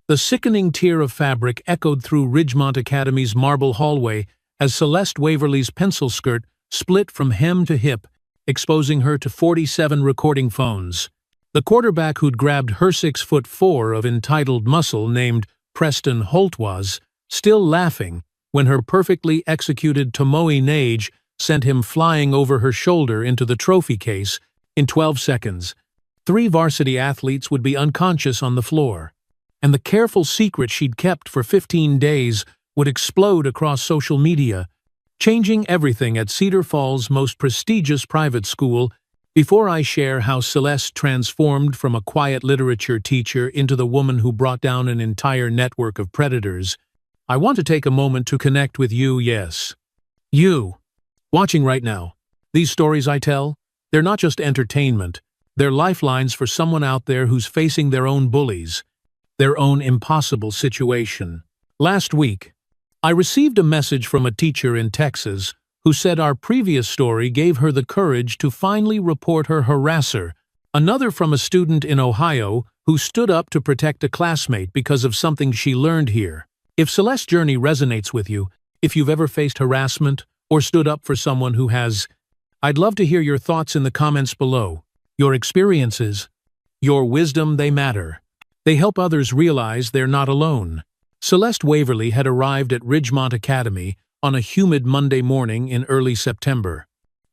The sickening tier of fabric echoed through Ridgemont Academy's marble hallway as Celeste Waverly's pencil skirt split from hem to hip, exposing her to 47 recording phones. The quarterback who'd grabbed her 6'4" of entitled muscle named Preston Holt was still laughing when her perfectly executed Tomoe nage sent him flying over her shoulder into the trophy case in 12 seconds. 3 varsity athletes would be unconscious on the floor, and the careful secret she'd kept for 15 days would explode across social media, changing everything at Cedar Falls' most prestigious private school. Before I share how Celeste transformed from a quiet literature teacher into the woman who brought down an entire network of predators, I want to take a moment to connect with you, yes. You, watching right now. These stories I tell, they're not just entertainment, they're lifelines for someone out there who's facing their own bullies, their own impossible situation. Last week, I received a message from a teacher in Texas who said our previous story gave her the courage to finally report her harasser, another from a student in Ohio who stood up to protect a classmate because of something she learned here. If Celeste's journey resonates with you, if you've ever faced harassment or stood up for someone who has, I'd love to hear your thoughts in the comments below. Your experiences, your wisdom, they matter. They help others realize they're not alone. Celeste Waverly had arrived at Ridgemont Academy on a humid Monday morning in early September,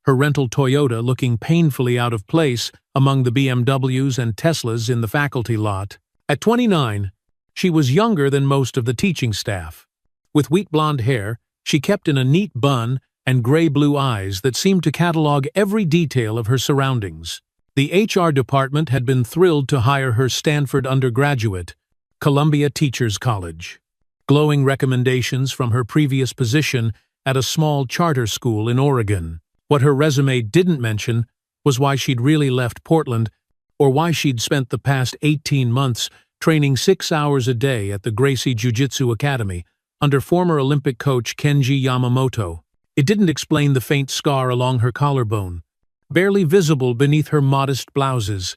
her rental Toyota looking painfully out of place among the BMWs and Teslas in the faculty lot. At 29, she was younger than most of the teaching staff. With wheat blonde hair, she kept in a neat bun and gray-blue eyes that seemed to catalog every detail of her surroundings. The HR department had been thrilled to hire her Stanford undergraduate, Columbia Teachers College. Glowing recommendations from her previous position at a small charter school in Oregon. What her resume didn't mention was why she'd really left Portland, or why she'd spent the past 18 months training 6 hours a day at the Gracie Jiu-Jitsu Academy under former Olympic coach Kenji Yamamoto. It didn't explain the faint scar along her collarbone, barely visible beneath her modest blouses,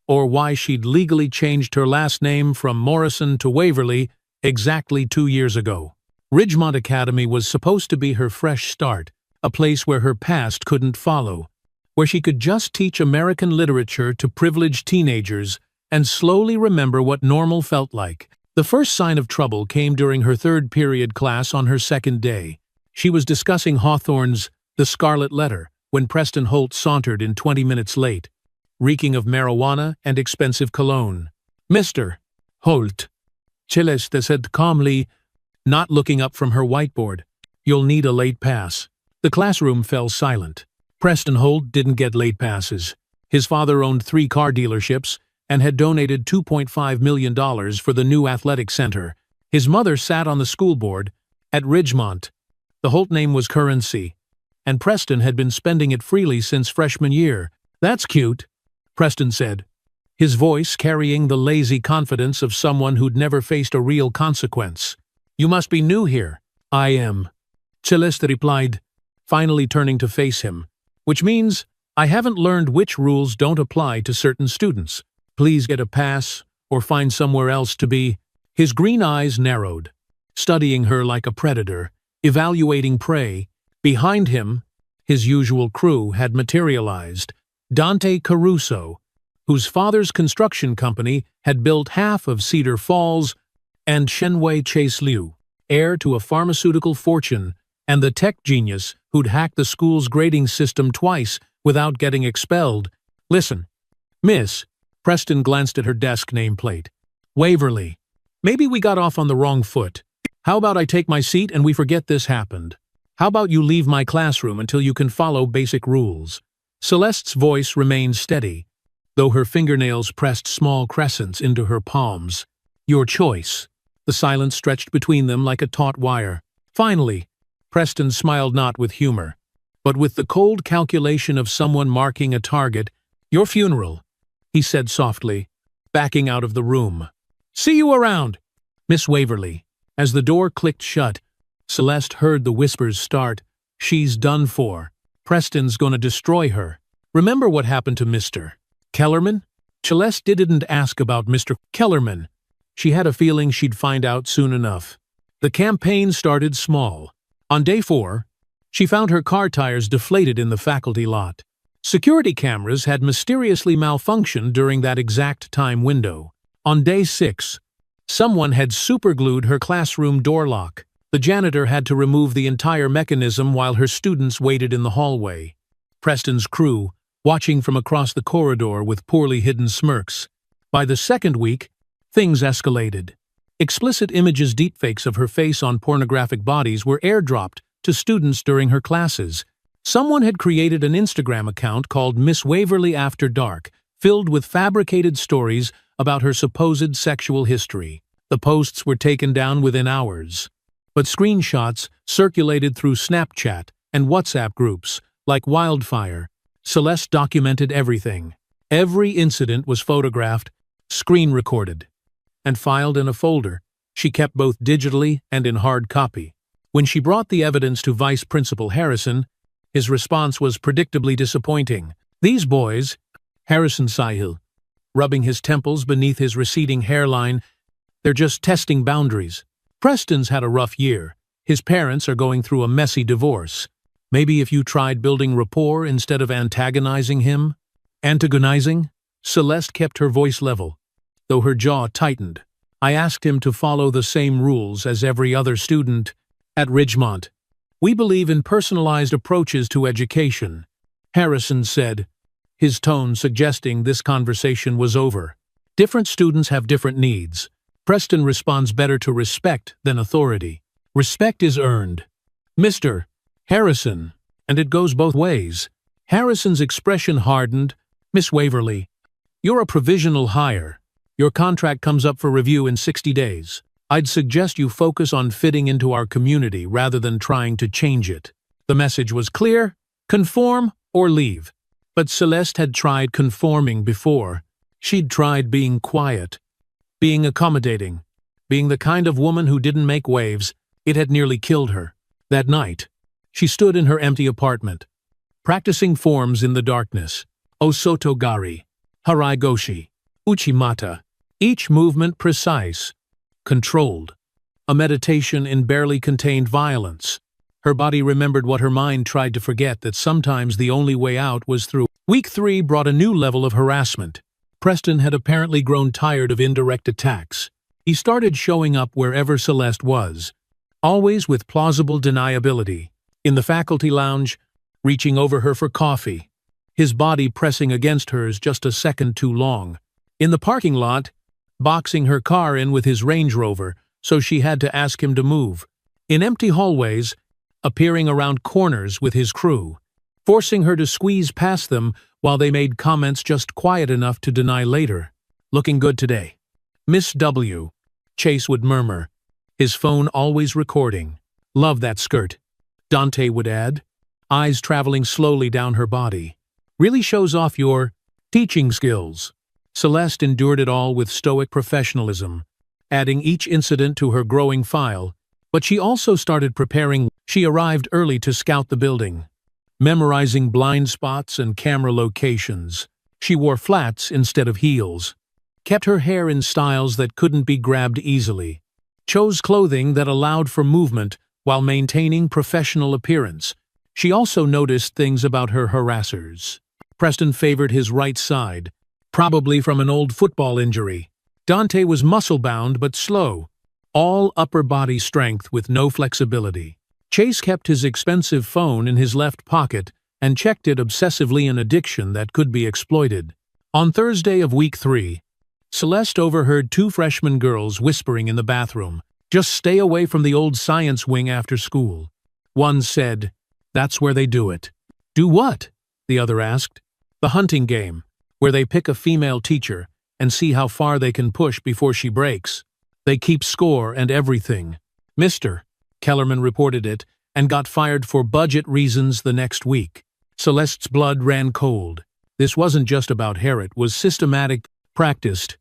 or why she'd legally changed her last name from Morrison to Waverly exactly 2 years ago. Ridgemont Academy was supposed to be her fresh start, a place where her past couldn't follow, where she could just teach American literature to privileged teenagers and slowly remember what normal felt like. The first sign of trouble came during her third period class on her second day. She was discussing Hawthorne's The Scarlet Letter when Preston Holt sauntered in 20 minutes late, reeking of marijuana and expensive cologne. "Mr. Holt," Celeste said calmly, not looking up from her whiteboard, "you'll need a late pass." The classroom fell silent. Preston Holt didn't get late passes. His father owned 3 car dealerships and had donated $2.5 million for the new athletic center. His mother sat on the school board at Ridgemont. The Holt name was currency, and Preston had been spending it freely since freshman year. "That's cute," Preston said, his voice carrying the lazy confidence of someone who'd never faced a real consequence. "You must be new here." "I am," Celeste replied, finally turning to face him. "Which means I haven't learned which rules don't apply to certain students. Please get a pass or find somewhere else to be." His green eyes narrowed, studying her like a predator, evaluating prey. Behind him, his usual crew had materialized. Dante Caruso, whose father's construction company had built half of Cedar Falls, and Shenwei Chase Liu, heir to a pharmaceutical fortune, and the tech genius who'd hacked the school's grading system twice without getting expelled. "Listen, Miss," Preston glanced at her desk nameplate. "Waverly, maybe we got off on the wrong foot. How about I take my seat and we forget this happened? How about you leave my classroom until you can follow basic rules?" Celeste's voice remained steady, though her fingernails pressed small crescents into her palms. "Your choice." The silence stretched between them like a taut wire. Finally, Preston smiled, not with humor, but with the cold calculation of someone marking a target. "Your funeral," he said softly, backing out of the room. "See you around, Miss Waverly." As the door clicked shut, Celeste heard the whispers start. "She's done for. Preston's gonna destroy her. Remember what happened to Mr. Kellerman?" Celeste didn't ask about Mr. Kellerman, She had a feeling she'd find out soon enough. The campaign started small. On day 4, she found her car tires deflated in the faculty lot. Security cameras had mysteriously malfunctioned during that exact time window. On day 6, someone had superglued her classroom door lock. The janitor had to remove the entire mechanism while her students waited in the hallway. Preston's crew, watching from across the corridor with poorly hidden smirks. By the second week, things escalated. Explicit images, deepfakes of her face on pornographic bodies, were airdropped to students during her classes. Someone had created an Instagram account called Miss Waverly After Dark, filled with fabricated stories about her supposed sexual history. The posts were taken down within hours, but screenshots circulated through Snapchat and WhatsApp groups like wildfire. Celeste documented everything. Every incident was photographed, screen recorded, and filed in a folder she kept both digitally and in hard copy. When she brought the evidence to Vice Principal Harrison, his response was predictably disappointing. "These boys," Harrison Sahil, rubbing his temples beneath his receding hairline, "they're just testing boundaries. Preston's had a rough year. His parents are going through a messy divorce. Maybe if you tried building rapport instead of antagonizing him?" Antagonizing? Celeste kept her voice level, though her jaw tightened. "I asked him to follow the same rules as every other student at Ridgemont. We believe in personalized approaches to education," Harrison said, his tone suggesting this conversation was over. "Different students have different needs. Preston responds better to respect than authority. Respect is earned. Mr. Harrison, and it goes both ways." Harrison's expression hardened. "Miss Waverly, you're a provisional hire. Your contract comes up for review in 60 days. I'd suggest you focus on fitting into our community rather than trying to change it." The message was clear: conform or leave. But Celeste had tried conforming before. She'd tried being quiet, being accommodating, being the kind of woman who didn't make waves. It had nearly killed her. That night, she stood in her empty apartment, practicing forms in the darkness. Osotogari, Harai Goshi, Uchimata, each movement precise, controlled. A meditation in barely contained violence. Her body remembered what her mind tried to forget, that sometimes the only way out was through. Week 3 brought a new level of harassment. Preston had apparently grown tired of indirect attacks. He started showing up wherever Celeste was, always with plausible deniability. In the faculty lounge, reaching over her for coffee, his body pressing against hers just a second too long. In the parking lot, boxing her car in with his Range Rover so she had to ask him to move. In empty hallways, appearing around corners with his crew, forcing her to squeeze past them while they made comments just quiet enough to deny later. "Looking good today, Miss W," Chase would murmur, his phone always recording. "Love that skirt," Dante would add, eyes traveling slowly down her body. "Really shows off your teaching skills." Celeste endured it all with stoic professionalism, adding each incident to her growing file, but she also started preparing. She arrived early to scout the building, memorizing blind spots and camera locations. She wore flats instead of heels, kept her hair in styles that couldn't be grabbed easily, chose clothing that allowed for movement while maintaining professional appearance. She also noticed things about her harassers. Preston favored his right side, probably from an old football injury. Dante was muscle-bound but slow, all upper body strength with no flexibility. Chase kept his expensive phone in his left pocket and checked it obsessively, an addiction that could be exploited. On Thursday of week 3, Celeste overheard 2 freshman girls whispering in the bathroom, "Just stay away from the old science wing after school." One said, "That's where they do it." "Do what?" the other asked. "The hunting game, where they pick a female teacher and see how far they can push before she breaks. They keep score and everything." Mr. Kellerman reported it and got fired for budget reasons the next week. Celeste's blood ran cold. This wasn't just about hair, it was systematic, practiced,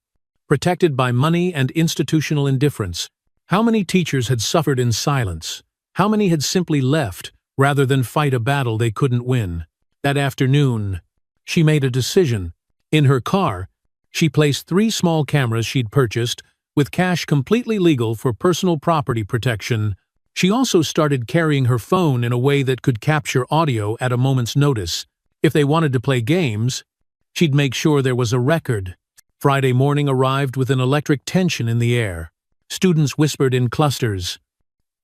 protected by money and institutional indifference. How many teachers had suffered in silence? How many had simply left rather than fight a battle they couldn't win? That afternoon, she made a decision. In her car, she placed 3 small cameras she'd purchased, with cash completely legal for personal property protection. She also started carrying her phone in a way that could capture audio at a moment's notice. If they wanted to play games, she'd make sure there was a record. Friday morning arrived with an electric tension in the air. Students whispered in clusters,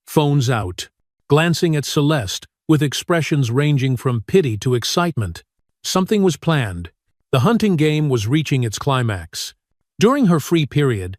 phones out, glancing at Celeste with expressions ranging from pity to excitement. Something was planned. The hunting game was reaching its climax. During her free period,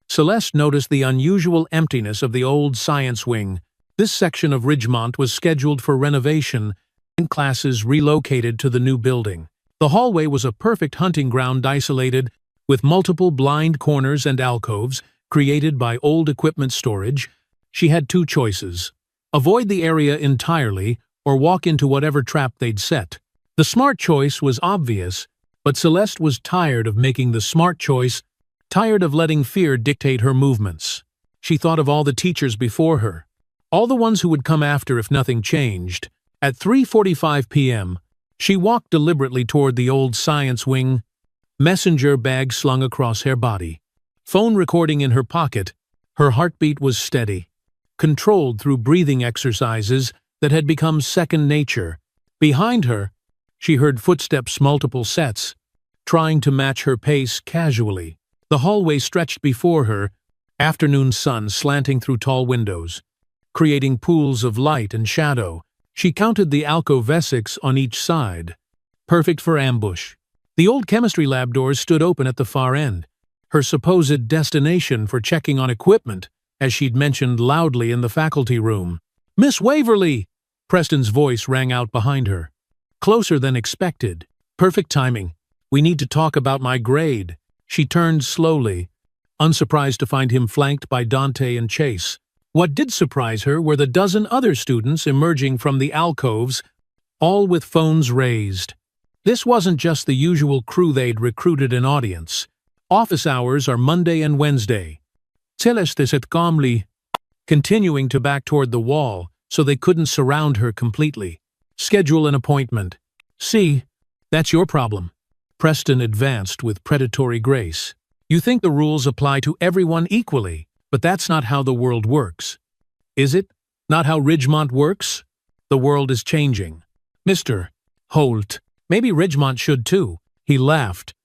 Celeste noticed the unusual emptiness of the old science wing. This section of Ridgemont was scheduled for renovation and classes relocated to the new building. The hallway was a perfect hunting ground, isolated with multiple blind corners and alcoves created by old equipment storage. She had two choices: avoid the area entirely or walk into whatever trap they'd set. The smart choice was obvious, but Celeste was tired of making the smart choice, tired of letting fear dictate her movements. She thought of all the teachers before her, all the ones who would come after if nothing changed. At 3:45 p.m., she walked deliberately toward the old science wing, messenger bag slung across her body. Phone recording in her pocket, her heartbeat was steady, controlled through breathing exercises that had become second nature. Behind her, she heard footsteps multiple sets, trying to match her pace casually. The hallway stretched before her, afternoon sun slanting through tall windows, creating pools of light and shadow. She counted the alcove Essex on each side, perfect for ambush. The old chemistry lab doors stood open at the far end, her supposed destination for checking on equipment, as she'd mentioned loudly in the faculty room. "Miss Waverly!" Preston's voice rang out behind her. Closer than expected. Perfect timing. "We need to talk about my grade." She turned slowly, unsurprised to find him flanked by Dante and Chase. What did surprise her were the dozen other students emerging from the alcoves, all with phones raised. This wasn't just the usual crew they'd recruited an audience. Office hours are Monday and Wednesday. Celeste said calmly, continuing to back toward the wall so they couldn't surround her completely. "Schedule an appointment." "See, that's your problem." Preston advanced with predatory grace. "You think the rules apply to everyone equally, but that's not how the world works. Is it? Not how Ridgemont works? The world is changing." "Mr. Holt, maybe Ridgemont should too." He laughed,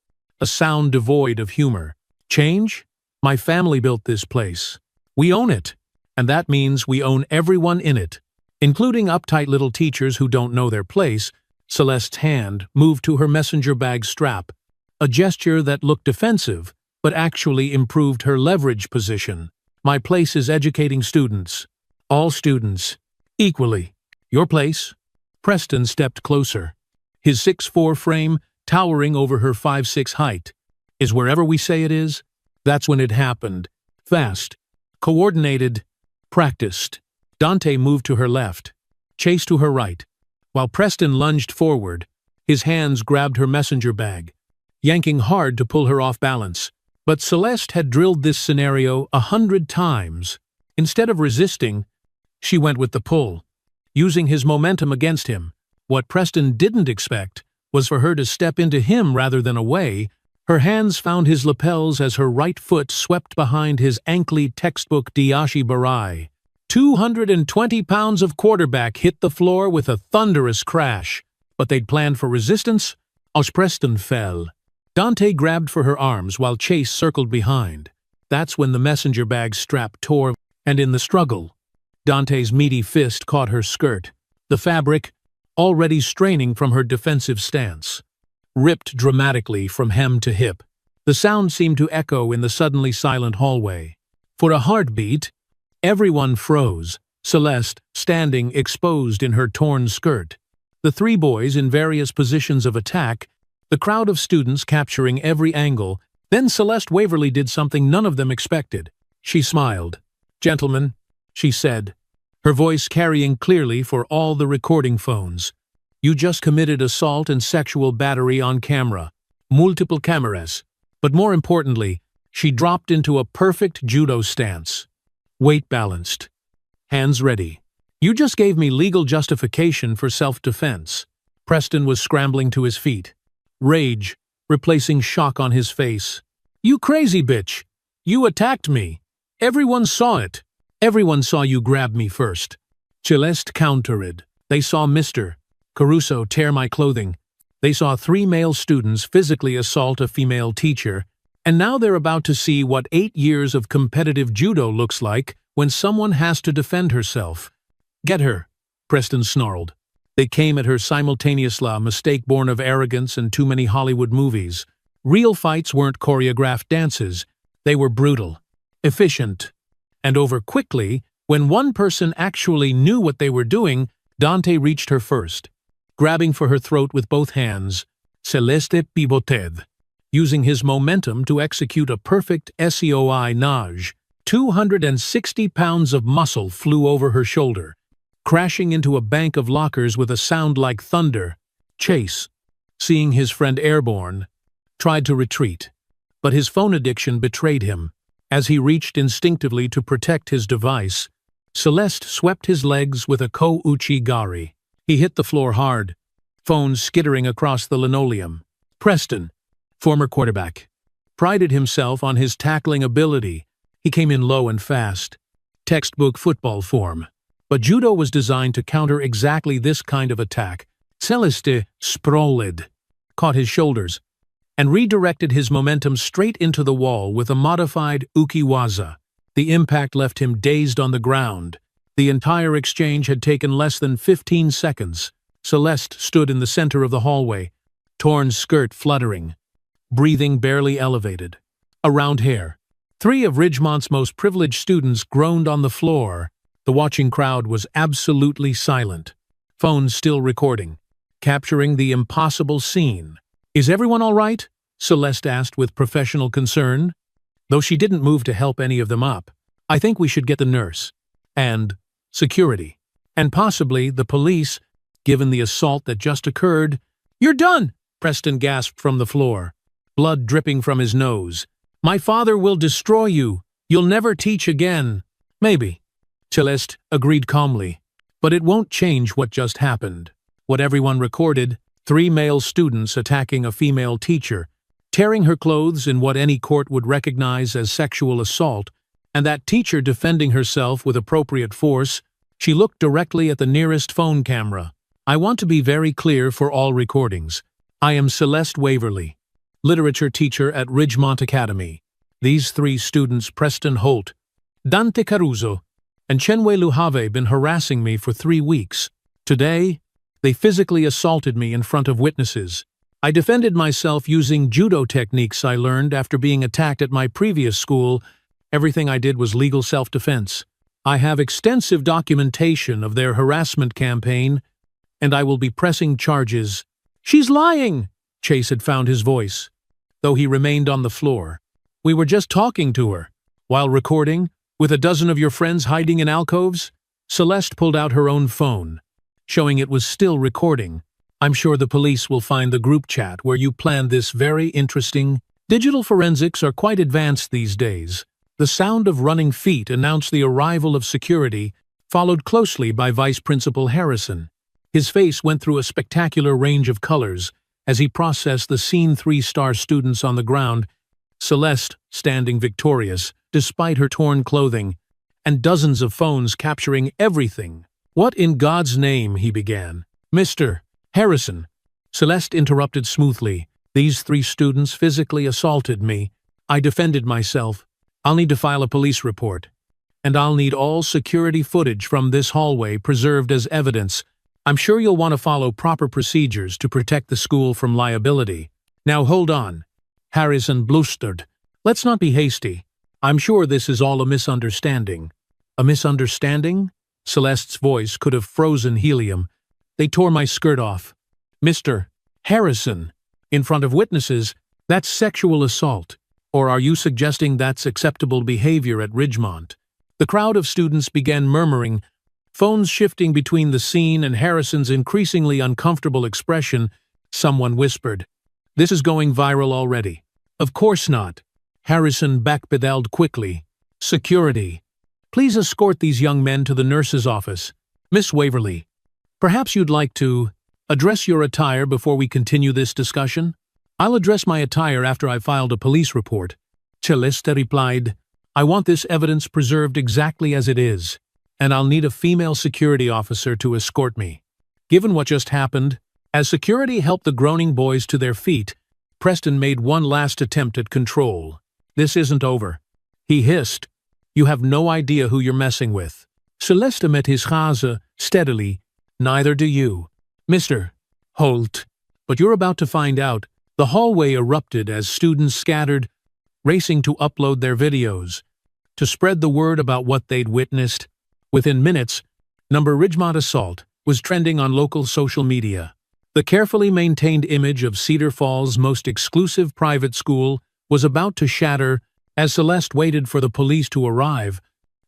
a sound devoid of humor. "Change? My family built this place. We own it, and that means we own everyone in it, including uptight little teachers who don't know their place." Celeste's hand moved to her messenger bag strap, a gesture that looked defensive, but actually improved her leverage position. "My place is educating students. All students. Equally. Your place?" Preston stepped closer, his 6'4" frame towering over her 5'6" height. "Is wherever we say it is?" That's when it happened. Fast. Coordinated. Practiced. Dante moved to her left, Chase to her right, while Preston lunged forward. His hands grabbed her messenger bag, yanking hard to pull her off balance. But Celeste had drilled this scenario 100 times. Instead of resisting, she went with the pull, using his momentum against him. What Preston didn't expect was for her to step into him rather than away. Her hands found his lapels as her right foot swept behind his ankly textbook Diashi Barai. 220 pounds of quarterback hit the floor with a thunderous crash. But they'd planned for resistance, as Preston fell. Dante grabbed for her arms while Chase circled behind. That's when the messenger bag strap tore, and in the struggle, Dante's meaty fist caught her skirt. The fabric, already straining from her defensive stance, ripped dramatically from hem to hip. The sound seemed to echo in the suddenly silent hallway. For a heartbeat, everyone froze, Celeste standing exposed in her torn skirt. The three boys in various positions of attack, the crowd of students capturing every angle. Then Celeste Waverly did something none of them expected. She smiled. "Gentlemen," she said, her voice carrying clearly for all the recording phones, "you just committed assault and sexual battery on camera. Multiple cameras." But more importantly, she dropped into a perfect judo stance. Weight balanced. Hands ready. "You just gave me legal justification for self-defense." Preston was scrambling to his feet, rage replacing shock on his face. "You crazy bitch! You attacked me. Everyone saw it. Everyone saw you grab me first. Celeste countered. They saw Mr. Caruso tear my clothing. They saw 3 male students physically assault a female teacher, and now they're about to see what 8 years of competitive judo looks like when someone has to defend herself. Get her, Preston snarled. They came at her simultaneously, a mistake born of arrogance and too many Hollywood movies. Real fights weren't choreographed dances. They were brutal, efficient, and over quickly. When one person actually knew what they were doing, Dante reached her first. Grabbing for her throat with both hands, Celeste pivoted, using his momentum to execute a perfect SEOI nage. 260 pounds of muscle flew over her shoulder, crashing into a bank of lockers with a sound like thunder. Chase, seeing his friend airborne, tried to retreat, but his phone addiction betrayed him. As he reached instinctively to protect his device, Celeste swept his legs with a ko-uchi-gari. He hit the floor hard, phone skittering across the linoleum. Preston, former quarterback, prided himself on his tackling ability. He came in low and fast, textbook football form. But judo was designed to counter exactly this kind of attack. Celeste sprawled, caught his shoulders, and redirected his momentum straight into the wall with a modified ukiwaza. The impact left him dazed on the ground. The entire exchange had taken less than 15 seconds. Celeste stood in the center of the hallway, torn skirt fluttering, breathing barely elevated. Around her, 3 of Ridgemont's most privileged students groaned on the floor. The watching crowd was absolutely silent, phones still recording, capturing the impossible scene. Is everyone all right? Celeste asked with professional concern. Though she didn't move to help any of them up. I think we should get the nurse, and security, and possibly the police, given the assault that just occurred. You're done, Preston gasped from the floor, blood dripping from his nose. My father will destroy you. You'll never teach again. Maybe, Celeste agreed calmly, but it won't change what just happened. What everyone recorded, 3 male students attacking a female teacher, tearing her clothes in what any court would recognize as sexual assault, and that teacher defending herself with appropriate force. She looked directly at the nearest phone camera. I want to be very clear for all recordings. I am Celeste Waverly, literature teacher at Ridgemont Academy. These 3 students, Preston Holt, Dante Caruso, and Chenwe Lu, have been harassing me for 3 weeks. Today, they physically assaulted me in front of witnesses. I defended myself using judo techniques I learned after being attacked at my previous school. Everything I did was legal self-defense. I have extensive documentation of their harassment campaign, and I will be pressing charges. She's lying! Chase had found his voice, though he remained on the floor. We were just talking to her. While recording, with a dozen of your friends hiding in alcoves, Celeste pulled out her own phone, showing it was still recording. I'm sure the police will find the group chat where you planned this very interesting. Digital forensics are quite advanced these days. The sound of running feet announced the arrival of security, followed closely by Vice Principal Harrison. His face went through a spectacular range of colors as he processed the scene 3-star students on the ground, Celeste standing victorious, despite her torn clothing, and dozens of phones capturing everything. What in God's name, he began. Mr. Harrison, Celeste interrupted smoothly. These 3 students physically assaulted me. I defended myself. I'll need to file a police report. And I'll need all security footage from this hallway preserved as evidence. I'm sure you'll want to follow proper procedures to protect the school from liability. Now hold on. Harrison blustered. Let's not be hasty. I'm sure this is all a misunderstanding. A misunderstanding? Celeste's voice could have frozen helium. They tore my skirt off. Mr. Harrison, in front of witnesses, that's sexual assault. Or are you suggesting that's acceptable behavior at Ridgemont? The crowd of students began murmuring, phones shifting between the scene and Harrison's increasingly uncomfortable expression. Someone whispered, "This is going viral already." Of course not. Harrison backpedaled quickly. Security. Please escort these young men to the nurse's office. Miss Waverly, perhaps you'd like to address your attire before we continue this discussion? I'll address my attire after I've filed a police report. Celeste replied, I want this evidence preserved exactly as it is, and I'll need a female security officer to escort me. Given what just happened, as security helped the groaning boys to their feet, Preston made one last attempt at control. This isn't over. He hissed, You have no idea who you're messing with. Celeste met his gaze steadily. Neither do you. Mr. Holt. But you're about to find out. The hallway erupted as students scattered, racing to upload their videos, to spread the word about what they'd witnessed. Within minutes, Ridgemont assault was trending on local social media. The carefully maintained image of Cedar Falls' most exclusive private school was about to shatter as Celeste waited for the police to arrive.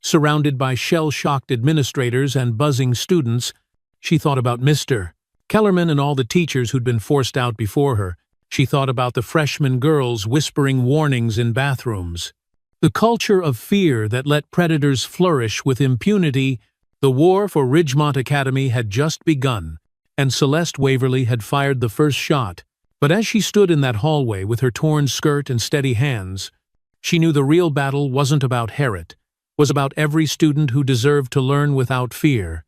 Surrounded by shell-shocked administrators and buzzing students, she thought about Mr. Kellerman and all the teachers who'd been forced out before her. She thought about the freshman girls whispering warnings in bathrooms. The culture of fear that let predators flourish with impunity. The war for Ridgemont Academy had just begun, and Celeste Waverly had fired the first shot. But as she stood in that hallway with her torn skirt and steady hands, she knew the real battle wasn't about Harriet, was about every student who deserved to learn without fear.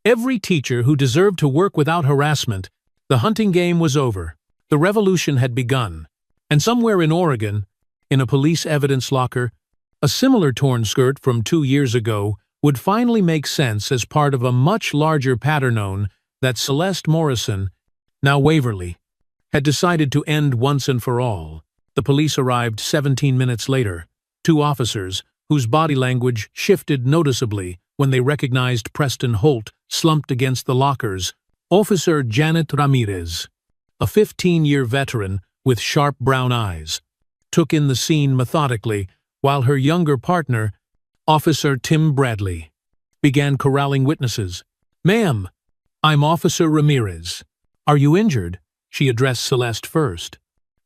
Every teacher who deserved to work without harassment. The hunting game was over. The revolution had begun. And somewhere in Oregon, in a police evidence locker, a similar torn skirt from 2 years ago would finally make sense as part of a much larger pattern known that Celeste Morrison, now Waverly, had decided to end once and for all. The police arrived 17 minutes later. 2 officers, whose body language shifted noticeably when they recognized Preston Holt slumped against the lockers. Officer Janet Ramirez, a 15-year veteran with sharp brown eyes, took in the scene methodically, while her younger partner, Officer Tim Bradley, began corralling witnesses. Ma'am, I'm Officer Ramirez. Are you injured? She addressed Celeste first.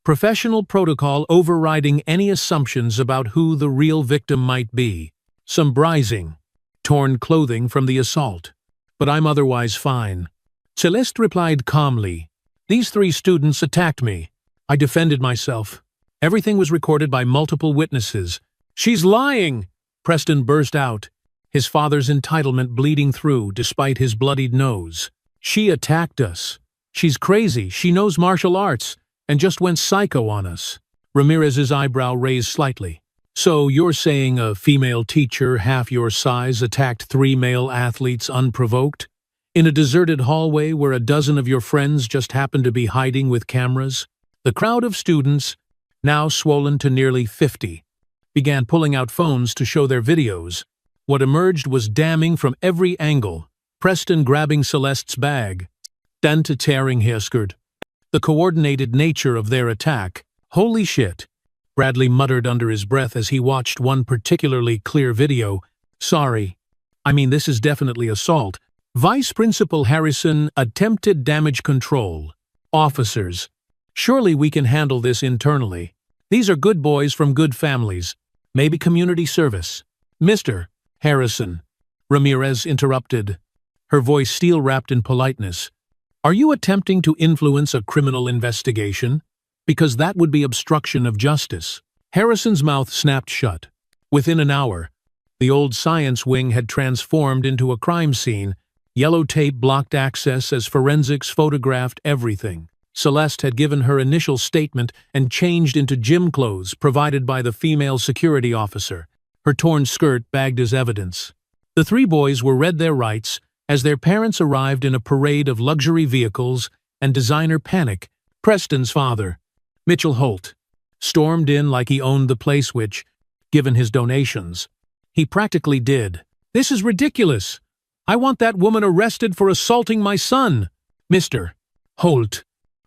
Professional protocol overriding any assumptions about who the real victim might be. Some bruising, torn clothing from the assault. But I'm otherwise fine. Celeste replied calmly. These 3 students attacked me. I defended myself. Everything was recorded by multiple witnesses. She's lying! Preston burst out, his father's entitlement bleeding through despite his bloodied nose. She attacked us. She's crazy. She knows martial arts and just went psycho on us. Ramirez's eyebrow raised slightly. So you're saying a female teacher half your size attacked 3 male athletes unprovoked? In a deserted hallway where a dozen of your friends just happened to be hiding with cameras? The crowd of students, now swollen to nearly 50, began pulling out phones to show their videos. What emerged was damning from every angle. Preston grabbing Celeste's bag, then to tearing her skirt. The coordinated nature of their attack. Holy shit, Bradley muttered under his breath as he watched one particularly clear video. Sorry. I mean, this is definitely assault. Vice Principal Harrison, attempted damage control. Officers. Surely we can handle this internally. These are good boys from good families. Maybe community service. Mr. Harrison. Ramirez interrupted, her voice steel-wrapped in politeness. Are you attempting to influence a criminal investigation? Because that would be obstruction of justice. Harrison's mouth snapped shut. Within an hour, the old science wing had transformed into a crime scene. Yellow tape blocked access as forensics photographed everything. Celeste had given her initial statement and changed into gym clothes provided by the female security officer, her torn skirt bagged as evidence. The 3 boys were read their rights as their parents arrived in a parade of luxury vehicles and designer panic. Preston's father, Mitchell Holt, stormed in like he owned the place which, given his donations, he practically did. This is ridiculous. I want that woman arrested for assaulting my son. Mr. Holt,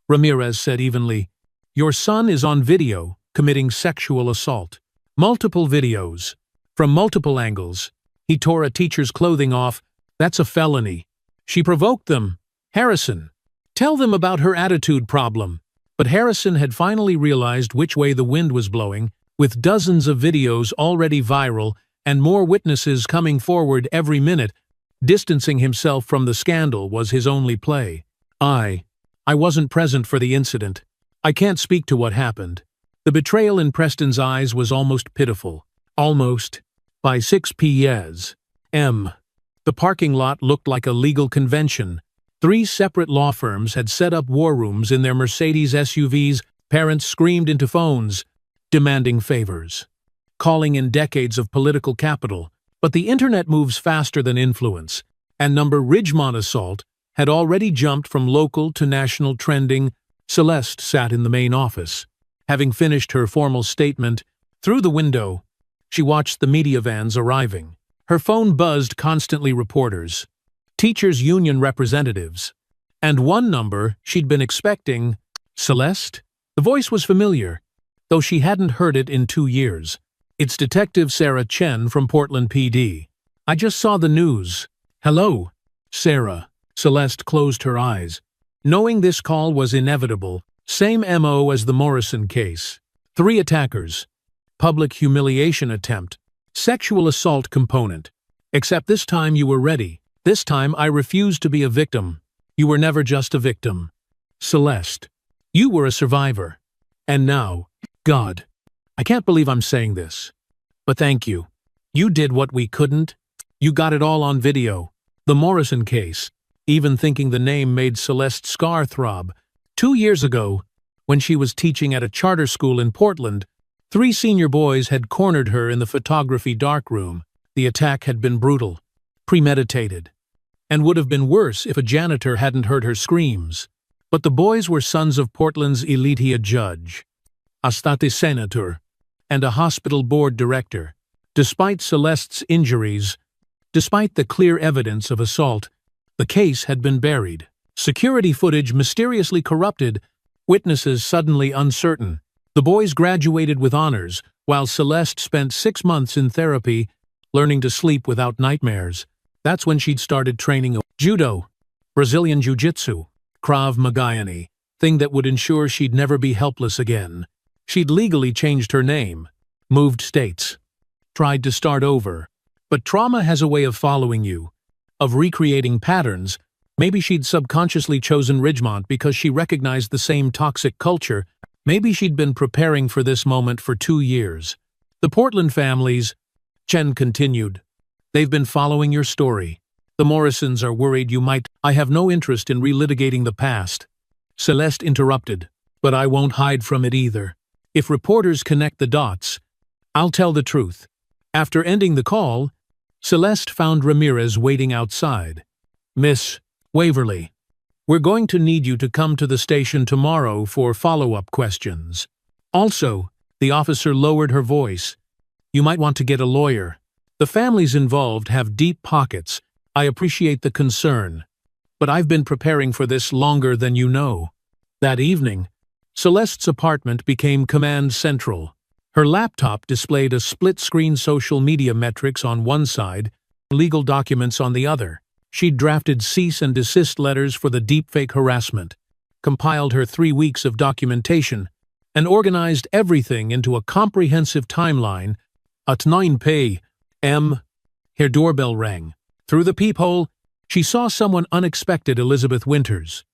Ramirez said evenly, your son is on video committing sexual assault. Multiple videos. From multiple angles. He tore a teacher's clothing off. That's a felony. She provoked them. Harrison. Tell them about her attitude problem. But Harrison had finally realized which way the wind was blowing, with dozens of videos already viral and more witnesses coming forward every minute. Distancing himself from the scandal was his only play. I wasn't present for the incident. I can't speak to what happened. The betrayal in Preston's eyes was almost pitiful. Almost. By 6 p.m. The parking lot looked like a legal convention. 3 separate law firms had set up war rooms in their Mercedes SUVs. Parents screamed into phones, demanding favors, calling in decades of political capital. But the internet moves faster than influence, and Ridgemont assault had already jumped from local to national trending. Celeste sat in the main office. Having finished her formal statement, through the window, she watched the media vans arriving. Her phone buzzed constantly: reporters, teachers' union representatives, and one number she'd been expecting. Celeste? The voice was familiar, though she hadn't heard it in 2 years. It's Detective Sarah Chen from Portland PD. I just saw the news. Hello, Sarah. Celeste closed her eyes, knowing this call was inevitable. Same MO as the Morrison case. 3 attackers. Public humiliation attempt. Sexual assault component. Except this time you were ready. This time I refused to be a victim. You were never just a victim. Celeste. You were a survivor. And now, God, I can't believe I'm saying this, but thank you. You did what we couldn't. You got it all on video. The Morrison case. Even thinking the name made Celeste's scar throb. 2 years ago, when she was teaching at a charter school in Portland, 3 senior boys had cornered her in the photography darkroom. The attack had been brutal, premeditated, and would have been worse if a janitor hadn't heard her screams. But the boys were sons of Portland's elite judge, a state senator, and a hospital board director. Despite Celeste's injuries, despite the clear evidence of assault, the case had been buried. Security footage mysteriously corrupted, witnesses suddenly uncertain. The boys graduated with honors, while Celeste spent 6 months in therapy, learning to sleep without nightmares. That's when she'd started training Judo, Brazilian Jiu-Jitsu, Krav Maga, thing that would ensure she'd never be helpless again. She'd legally changed her name, moved states, tried to start over. But trauma has a way of following you, of recreating patterns. Maybe she'd subconsciously chosen Ridgemont because she recognized the same toxic culture. Maybe she'd been preparing for this moment for 2 years. The Portland families, Chen continued. They've been following your story. The Morrisons are worried you might. I have no interest in relitigating the past. Celeste interrupted. But I won't hide from it either. If reporters connect the dots, I'll tell the truth. After ending the call, Celeste found Ramirez waiting outside. Miss Waverly, we're going to need you to come to the station tomorrow for follow-up questions. Also, the officer lowered her voice. You might want to get a lawyer. The families involved have deep pockets. I appreciate the concern, but I've been preparing for this longer than you know. That evening, Celeste's apartment became command central. Her laptop displayed a split-screen social media metrics on one side, legal documents on the other. She'd drafted cease and desist letters for the deepfake harassment, compiled her 3 weeks of documentation, and organized everything into a comprehensive timeline. At 9 p.m., her doorbell rang. Through the peephole, she saw someone unexpected: Elizabeth Winters,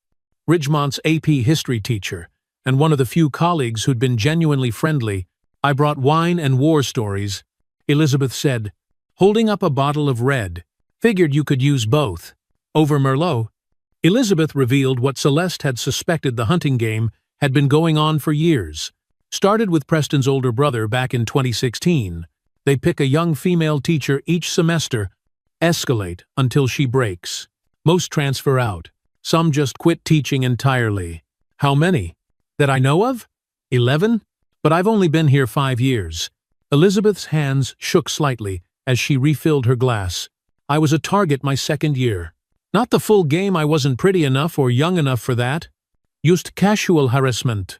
Ridgemont's AP history teacher, and one of the few colleagues who'd been genuinely friendly. I brought wine and war stories, Elizabeth said, holding up a bottle of red. Figured you could use both. Over Merlot, Elizabeth revealed what Celeste had suspected: the hunting game had been going on for years. Started with Preston's older brother back in 2016. They pick a young female teacher each semester, escalate until she breaks. Most transfer out. Some just quit teaching entirely. How many? That I know of? 11? But I've only been here 5 years. Elizabeth's hands shook slightly as she refilled her glass. I was a target my 2nd year. Not the full game. I wasn't pretty enough or young enough for that. Used casual harassment.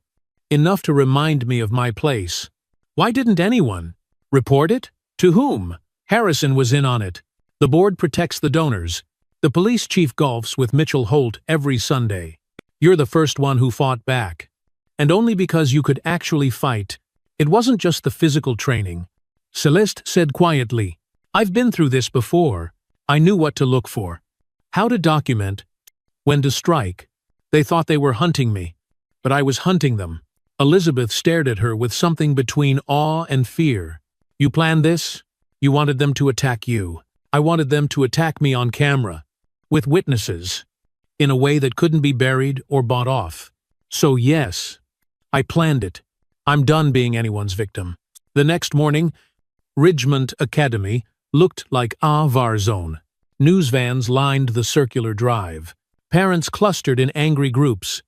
Enough to remind me of my place. Why didn't anyone report it? To whom? Harrison was in on it. The board protects the donors. The police chief golfs with Mitchell Holt every Sunday. You're the first one who fought back. And only because you could actually fight. It wasn't just the physical training. Celeste said quietly, I've been through this before. I knew what to look for. How to document. When to strike. They thought they were hunting me. But I was hunting them. Elizabeth stared at her with something between awe and fear. You planned this? You wanted them to attack you. I wanted them to attack me on camera, with witnesses, in a way that couldn't be buried or bought off. So yes, I planned it. I'm done being anyone's victim. The next morning, Ridgemont Academy looked like a war zone. News vans lined the circular drive. Parents clustered in angry groups,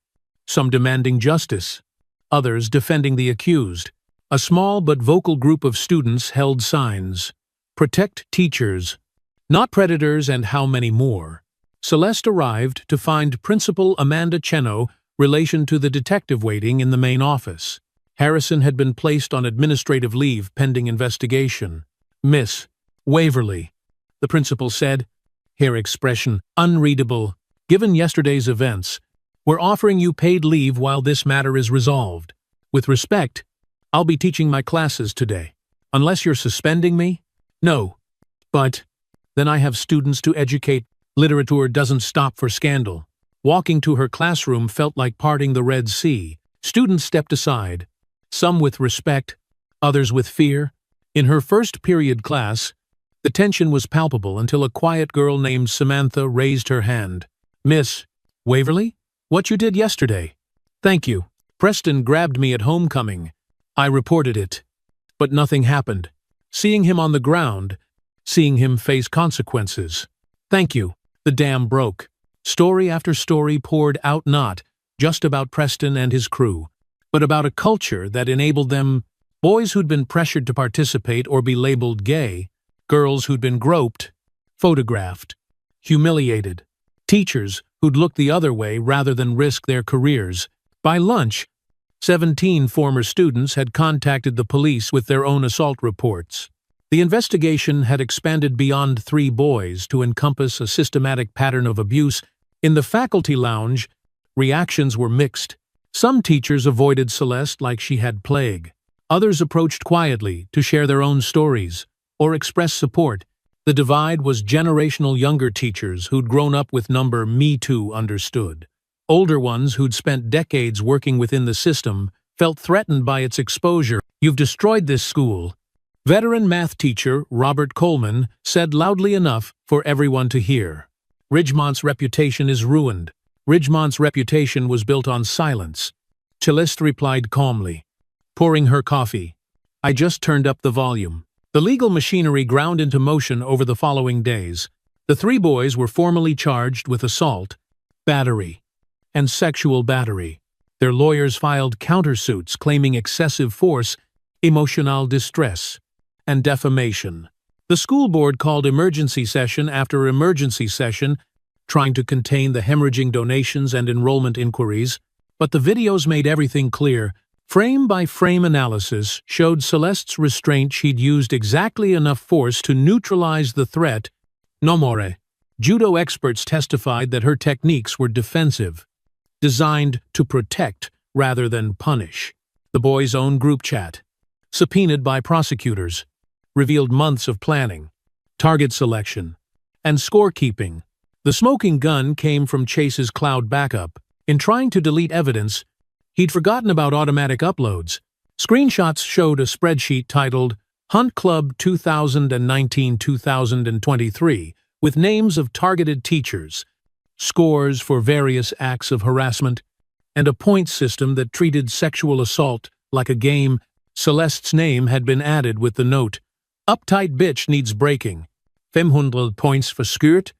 some demanding justice, others defending the accused. A small but vocal group of students held signs. Protect teachers, not predators, and how many more. Celeste arrived to find Principal Amanda Cheno relation to the detective waiting in the main office. Harrison had been placed on administrative leave pending investigation. Miss Waverly, the principal said, her expression unreadable. Given yesterday's events, we're offering you paid leave while this matter is resolved. With respect, I'll be teaching my classes today. Unless you're suspending me? No. But then I have students to educate. Literature doesn't stop for scandal. Walking to her classroom felt like parting the Red Sea. Students stepped aside, some with respect, others with fear. In her first period class, the tension was palpable until a quiet girl named Samantha raised her hand. Miss Waverly? What you did yesterday? Thank you. Preston grabbed me at homecoming. I reported it. But nothing happened. Seeing him on the ground, seeing him face consequences. Thank you. The dam broke. Story after story poured out, not just about Preston and his crew, but about a culture that enabled them, boys who'd been pressured to participate or be labeled gay, girls who'd been groped, photographed, humiliated, teachers who'd look the other way rather than risk their careers. By lunch, 17 former students had contacted the police with their own assault reports. The investigation had expanded beyond 3 boys to encompass a systematic pattern of abuse. In the faculty lounge, reactions were mixed. Some teachers avoided Celeste like she had plague. Others approached quietly to share their own stories or express support. The divide was generational. Younger teachers who'd grown up with number Me Too understood. Older ones who'd spent decades working within the system felt threatened by its exposure. You've destroyed this school. Veteran math teacher Robert Coleman said loudly enough for everyone to hear. Ridgemont's reputation is ruined. Ridgemont's reputation was built on silence. Celeste replied calmly, pouring her coffee. I just turned up the volume. The legal machinery ground into motion over the following days. The 3 boys were formally charged with assault, battery, and sexual battery. Their lawyers filed countersuits claiming excessive force, emotional distress, and defamation. The school board called emergency session after emergency session, trying to contain the hemorrhaging donations and enrollment inquiries, but the videos made everything clear. Frame-by-frame analysis showed Celeste's restraint. She'd used exactly enough force to neutralize the threat. No more. Judo experts testified that her techniques were defensive, designed to protect rather than punish. The boys' own group chat, subpoenaed by prosecutors, revealed months of planning, target selection, and scorekeeping. The smoking gun came from Chase's cloud backup. In trying to delete evidence, he'd forgotten about automatic uploads. Screenshots showed a spreadsheet titled Hunt Club 2019-2023 with names of targeted teachers, scores for various acts of harassment, and a point system that treated sexual assault like a game. Celeste's name had been added with the note, Uptight bitch needs breaking. 500 points for skirt,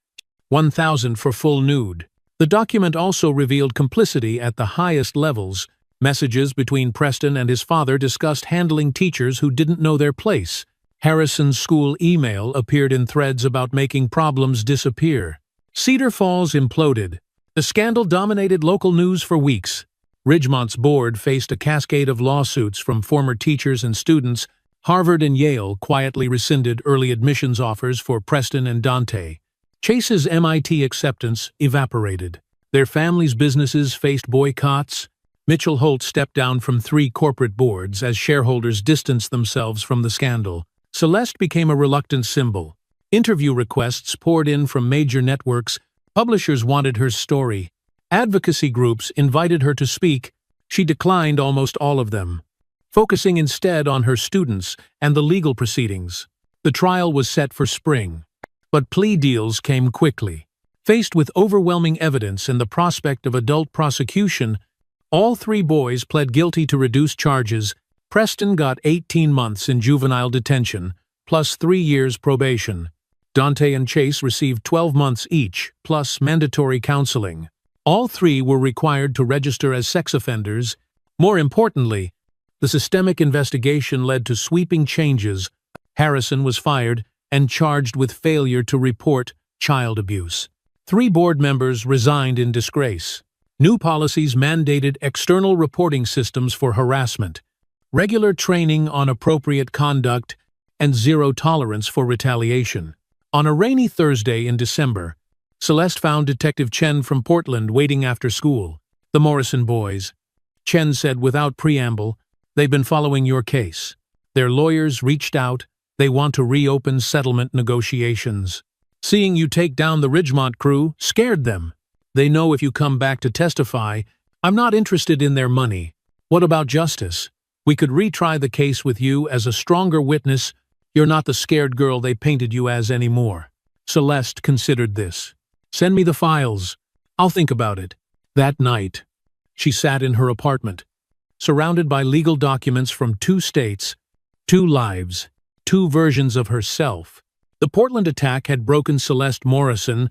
1,000 for full nude. The document also revealed complicity at the highest levels. Messages between Preston and his father discussed handling teachers who didn't know their place. Harrison's school email appeared in threads about making problems disappear. Cedar Falls imploded. The scandal dominated local news for weeks. Ridgemont's board faced a cascade of lawsuits from former teachers and students. Harvard and Yale quietly rescinded early admissions offers for Preston and Dante. Chase's MIT acceptance evaporated. Their families' businesses faced boycotts. Mitchell Holt stepped down from 3 corporate boards as shareholders distanced themselves from the scandal. Celeste became a reluctant symbol. Interview requests poured in from major networks. Publishers wanted her story. Advocacy groups invited her to speak, She declined almost all of them, focusing instead on her students and the legal proceedings. The trial was set for spring, but plea deals came quickly. Faced with overwhelming evidence and the prospect of adult prosecution, all three boys pled guilty to reduced charges. Preston got 18 months in juvenile detention, plus 3 years probation. Dante and Chase received 12 months each, plus mandatory counseling. All three were required to register as sex offenders. More importantly, the systemic investigation led to sweeping changes. Harrison was fired and charged with failure to report child abuse. 3 board members resigned in disgrace. New policies mandated external reporting systems for harassment, regular training on appropriate conduct, and zero tolerance for retaliation. On a rainy Thursday in December, Celeste found Detective Chen from Portland waiting after school. "The Morrison boys," Chen said without preamble, "they've been following your case. Their lawyers reached out. They want to reopen settlement negotiations. Seeing you take down the Ridgemont crew scared them. They know if you come back to testify, I'm not interested in their money. What about justice? We could retry the case with you as a stronger witness. You're not the scared girl they painted you as anymore." Celeste considered this. "Send me the files. I'll think about it." That night, she sat in her apartment, surrounded by legal documents from 2 states, 2 lives, 2 versions of herself. The Portland attack had broken Celeste Morrison,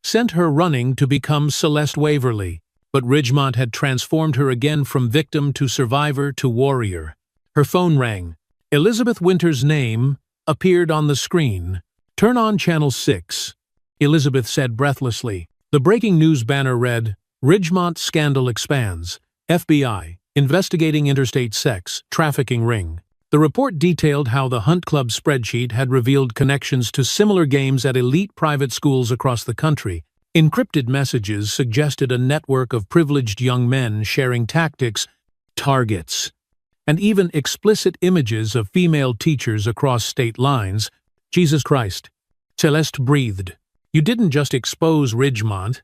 sent her running to become Celeste Waverly, but Ridgemont had transformed her again from victim to survivor to warrior. Her phone rang. Elizabeth Winter's name appeared on the screen. "Turn on Channel 6, Elizabeth said breathlessly. The breaking news banner read, "Ridgemont Scandal Expands. FBI, Investigating Interstate Sex Trafficking Ring." The report detailed how the Hunt Club spreadsheet had revealed connections to similar games at elite private schools across the country. Encrypted messages suggested a network of privileged young men sharing tactics, targets, and even explicit images of female teachers across state lines. "Jesus Christ," Celeste breathed. "You didn't just expose Ridgemont,"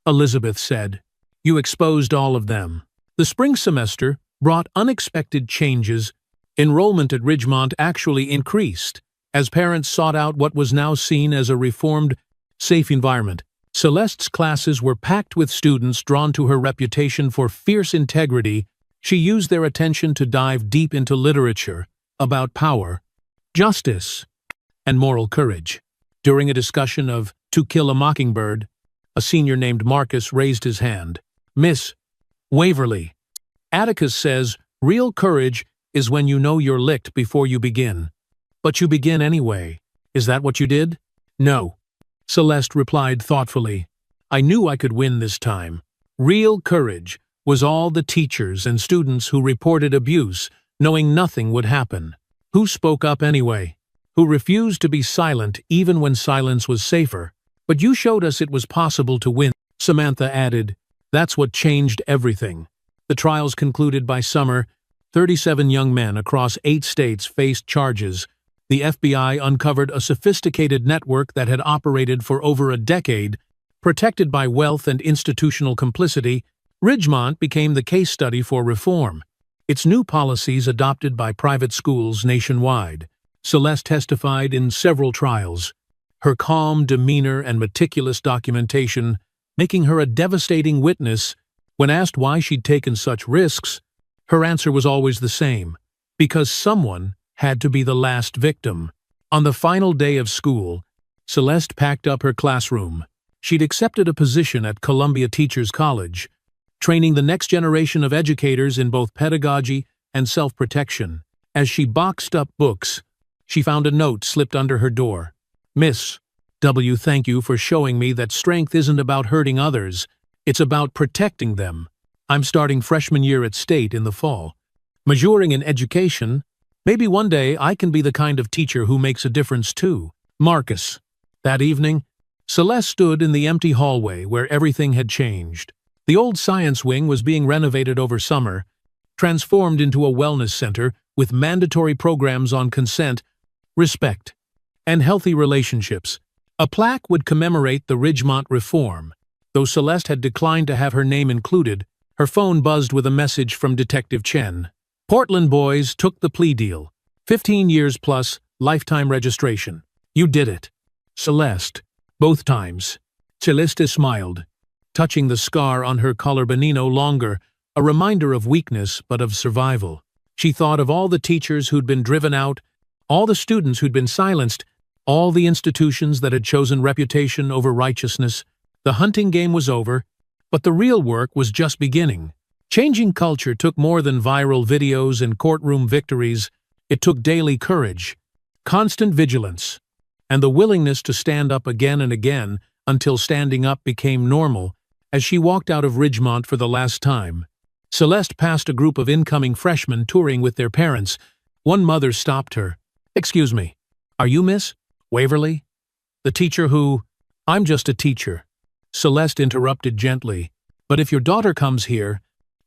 Elizabeth said. "You exposed all of them." The spring semester brought unexpected changes. Enrollment at Ridgemont actually increased, as parents sought out what was now seen as a reformed, safe environment. Celeste's classes were packed with students drawn to her reputation for fierce integrity. She used their attention to dive deep into literature about power, justice, and moral courage. During a discussion of To Kill a Mockingbird, a senior named Marcus raised his hand. "Miss Waverly, Atticus says real courage is when you know you're licked before you begin. But you begin anyway. Is that what you did?" "No," Celeste replied thoughtfully. "I knew I could win this time." Real courage was all the teachers and students who reported abuse, knowing nothing would happen. Who spoke up anyway? Who refused to be silent even when silence was safer? "But you showed us it was possible to win," Samantha added. "That's what changed everything." The trials concluded by summer. 37 young men across 8 states faced charges. The FBI uncovered a sophisticated network that had operated for over a decade. Protected by wealth and institutional complicity, Ridgemont became the case study for reform. Its new policies adopted by private schools nationwide. Celeste testified in several trials, her calm demeanor and meticulous documentation making her a devastating witness. When asked why she'd taken such risks, her answer was always the same: because someone had to be the last victim. On the final day of school, Celeste packed up her classroom. She'd accepted a position at Columbia Teachers College, training the next generation of educators in both pedagogy and self-protection. As she boxed up books, she found a note slipped under her door. "Miss W., thank you for showing me that strength isn't about hurting others, it's about protecting them. I'm starting freshman year at State in the fall. Majoring in education, maybe one day I can be the kind of teacher who makes a difference too." Marcus. That evening, Celeste stood in the empty hallway where everything had changed. The old science wing was being renovated over summer, transformed into a wellness center with mandatory programs on consent, respect, and healthy relationships. A plaque would commemorate the Ridgemont reform. Though Celeste had declined to have her name included, Her phone buzzed with a message from Detective Chen. Portland boys took the plea deal. 15 years plus, lifetime registration. You did it. Celeste. Both times. Celeste smiled, touching the scar on her collarbone no longer, a reminder of weakness but of survival. She thought of all the teachers who'd been driven out, all the students who'd been silenced, all the institutions that had chosen reputation over righteousness. The hunting game was over, but the real work was just beginning. Changing culture took more than viral videos and courtroom victories. It took daily courage, constant vigilance, and the willingness to stand up again and again until standing up became normal. As she walked out of Ridgemont for the last time, Celeste passed a group of incoming freshmen touring with their parents. One mother stopped her. "Excuse me, are you Miss Waverly? The teacher who—" "I'm just a teacher," Celeste interrupted gently. "But if your daughter comes here,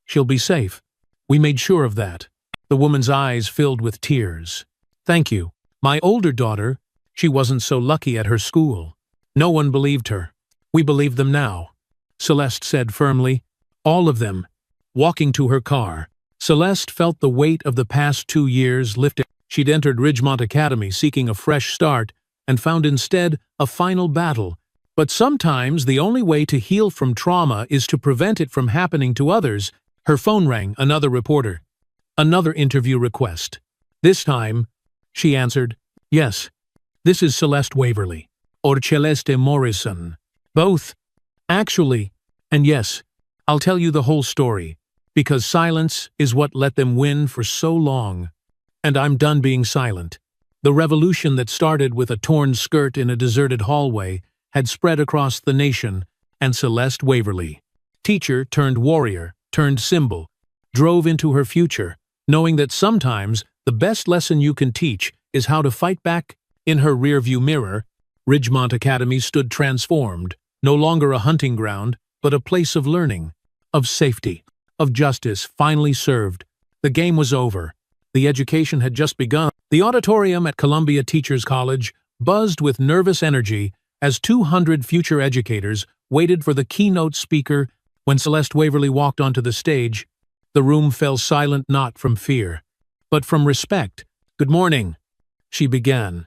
she'll be safe. We made sure of that." The woman's eyes filled with tears. "Thank you. My older daughter, she wasn't so lucky at her school. No one believed her. We believe them now," Celeste said firmly. "All of them." Walking to her car, Celeste felt the weight of the past 2 years lifted. She'd entered Ridgemont Academy seeking a fresh start and found instead a final battle. But sometimes the only way to heal from trauma is to prevent it from happening to others. Her phone rang, another reporter. Another interview request. This time, she answered, "Yes, this is Celeste Waverly, or Celeste Morrison. Both, actually, and yes, I'll tell you the whole story, because silence is what let them win for so long. And I'm done being silent." The revolution that started with a torn skirt in a deserted hallway had spread across the nation, and Celeste Waverly, teacher turned warrior, turned symbol, drove into her future, knowing that sometimes the best lesson you can teach is how to fight back. In her rearview mirror, Ridgemont Academy stood transformed, no longer a hunting ground, but a place of learning, of safety, of justice finally served. The game was over. The education had just begun. The auditorium at Columbia Teachers College buzzed with nervous energy as 200 future educators waited for the keynote speaker. When Celeste Waverly walked onto the stage, the room fell silent not from fear, but from respect. "Good morning," she began,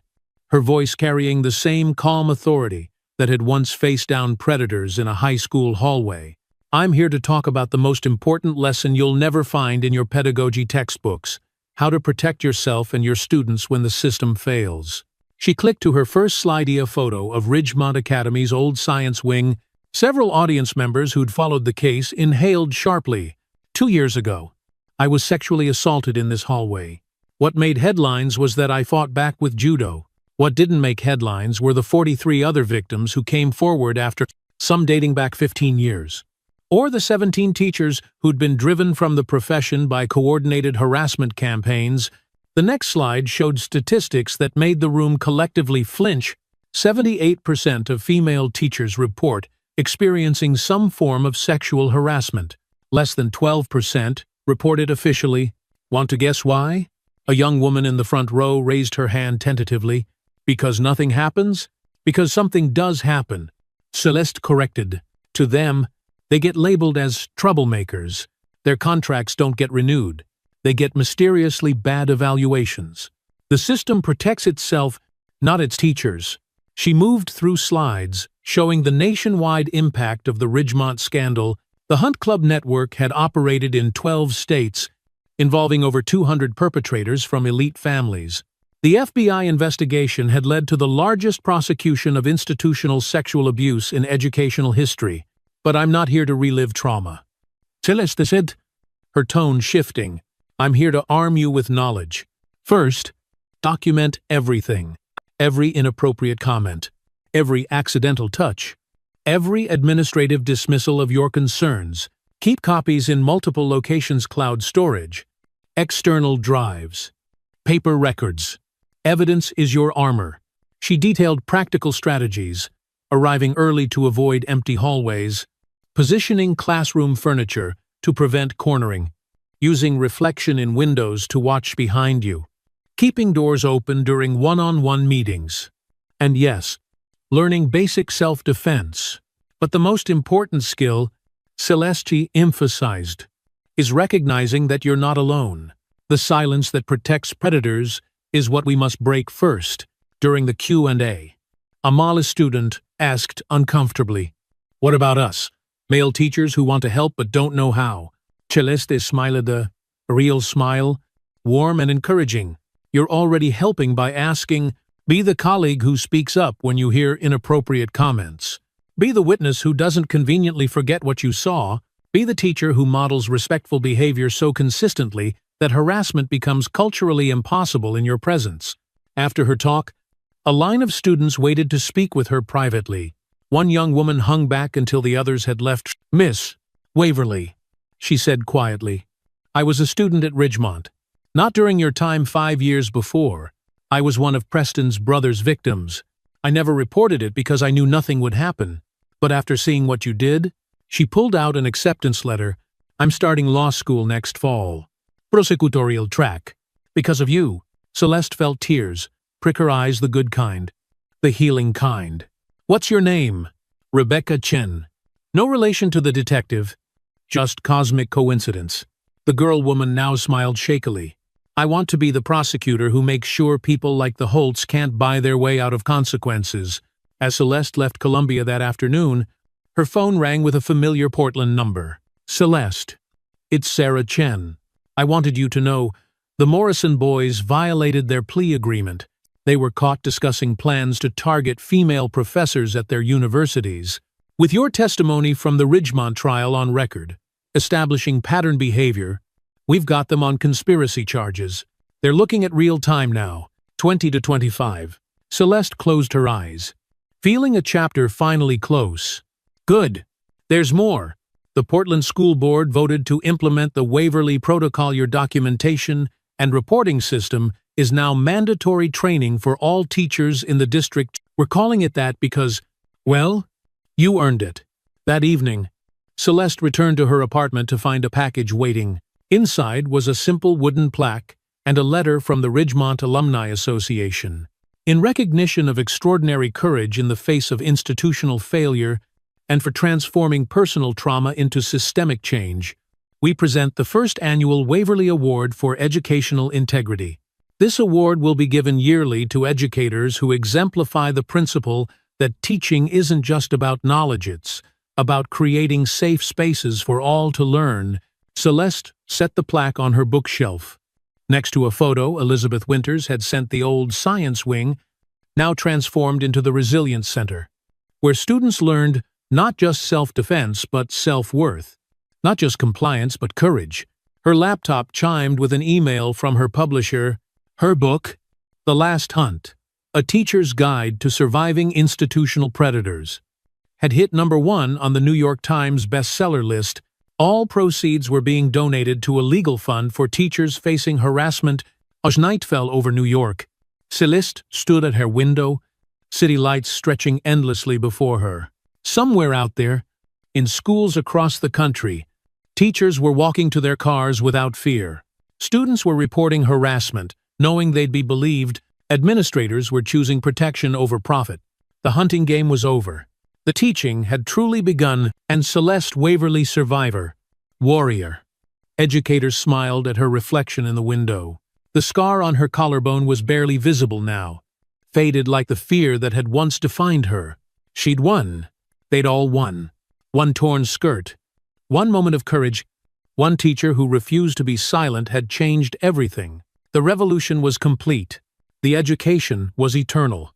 her voice carrying the same calm authority that had once faced down predators in a high school hallway. "I'm here to talk about the most important lesson you'll never find in your pedagogy textbooks: how to protect yourself and your students when the system fails." She clicked to her first slidea photo of Ridgemont Academy's old science wing. Several audience members who'd followed the case inhaled sharply. 2 years ago, I was sexually assaulted in this hallway. What made headlines was that I fought back with Judo. What didn't make headlines were the 43 other victims who came forward after, some dating back 15 years. Or the 17 teachers who'd been driven from the profession by coordinated harassment campaigns. The next slide showed statistics that made the room collectively flinch. 78% of female teachers report experiencing some form of sexual harassment. Less than 12% reported officially. Want to guess why? A young woman in the front row raised her hand tentatively. Because nothing happens? Because something does happen. Celeste corrected. To them, they get labeled as troublemakers. Their contracts don't get renewed. They get mysteriously bad evaluations. The system protects itself, not its teachers. She moved through slides, showing the nationwide impact of the Ridgemont scandal. The Hunt Club network had operated in 12 states, involving over 200 perpetrators from elite families. The FBI investigation had led to the largest prosecution of institutional sexual abuse in educational history. But I'm not here to relive trauma. Celeste said, her tone shifting. I'm here to arm you with knowledge. First, document everything. Every inappropriate comment. Every accidental touch. Every administrative dismissal of your concerns. Keep copies in multiple locations: cloud storage, external drives, paper records. Evidence is your armor. She detailed practical strategies: arriving early to avoid empty hallways, positioning classroom furniture to prevent cornering, using reflection in windows to watch behind you, keeping doors open during one-on-one meetings. And yes, learning basic self-defense. But the most important skill, Celeste emphasized, is recognizing that you're not alone. The silence that protects predators is what we must break first. During the Q&A, a male student asked uncomfortably, "What about us? Male teachers who want to help but don't know how." Celeste smiled a real smile, warm and encouraging. "You're already helping by asking. Be the colleague who speaks up when you hear inappropriate comments. Be the witness who doesn't conveniently forget what you saw. Be the teacher who models respectful behavior so consistently that harassment becomes culturally impossible in your presence." After her talk, a line of students waited to speak with her privately. One young woman hung back until the others had left. "Miss Waverly," she said quietly, "I was a student at Ridgemont. Not during your time 5 years before. I was one of Preston's brother's victims. I never reported it because I knew nothing would happen. But after seeing what you did," she pulled out an acceptance letter. "I'm starting law school next fall. Prosecutorial track. Because of you." Celeste felt tears prick her eyes, the good kind, the healing kind. "What's your name?" "Rebecca Chen." "No relation to the detective. Just cosmic coincidence." The girl-woman now smiled shakily. "I want to be the prosecutor who makes sure people like the Holts can't buy their way out of consequences." As Celeste left Columbia that afternoon, her phone rang with a familiar Portland number. "Celeste, it's Sarah Chen. I wanted you to know, the Morrison boys violated their plea agreement. They were caught discussing plans to target female professors at their universities. With your testimony from the Ridgemont trial on record, establishing pattern behavior, we've got them on conspiracy charges. They're looking at real time now, 20 to 25. Celeste closed her eyes, feeling a chapter finally close. "Good. There's more. The Portland School Board voted to implement the Waverly Protocol. Your documentation and reporting system is now mandatory training for all teachers in the district. We're calling it that because, well, you earned it." That evening, Celeste returned to her apartment to find a package waiting. Inside was a simple wooden plaque and a letter from the Ridgemont Alumni Association. "In recognition of extraordinary courage in the face of institutional failure and for transforming personal trauma into systemic change, we present the first annual Waverly Award for Educational Integrity. This award will be given yearly to educators who exemplify the principle that teaching isn't just about knowledge, it's about creating safe spaces for all to learn." Celeste set the plaque on her bookshelf. Next to a photo Elizabeth Winters had sent the old science wing, now transformed into the Resilience Center, where students learned not just self-defense but self-worth, not just compliance but courage. Her laptop chimed with an email from her publisher. Her book, The Last Hunt, A Teacher's Guide to Surviving Institutional Predators, had hit #1 on the New York Times bestseller list. All proceeds were being donated to a legal fund for teachers facing harassment. As night fell over New York, Celeste stood at her window, city lights stretching endlessly before her. Somewhere out there, in schools across the country, teachers were walking to their cars without fear. Students were reporting harassment, knowing they'd be believed. Administrators were choosing protection over profit. The hunting game was over. The teaching had truly begun, and Celeste Waverly, survivor, warrior. Educators smiled at her reflection in the window. The scar on her collarbone was barely visible now, faded like the fear that had once defined her. She'd won. They'd all won. One torn skirt, one moment of courage, one teacher who refused to be silent had changed everything. The revolution was complete. The education was eternal.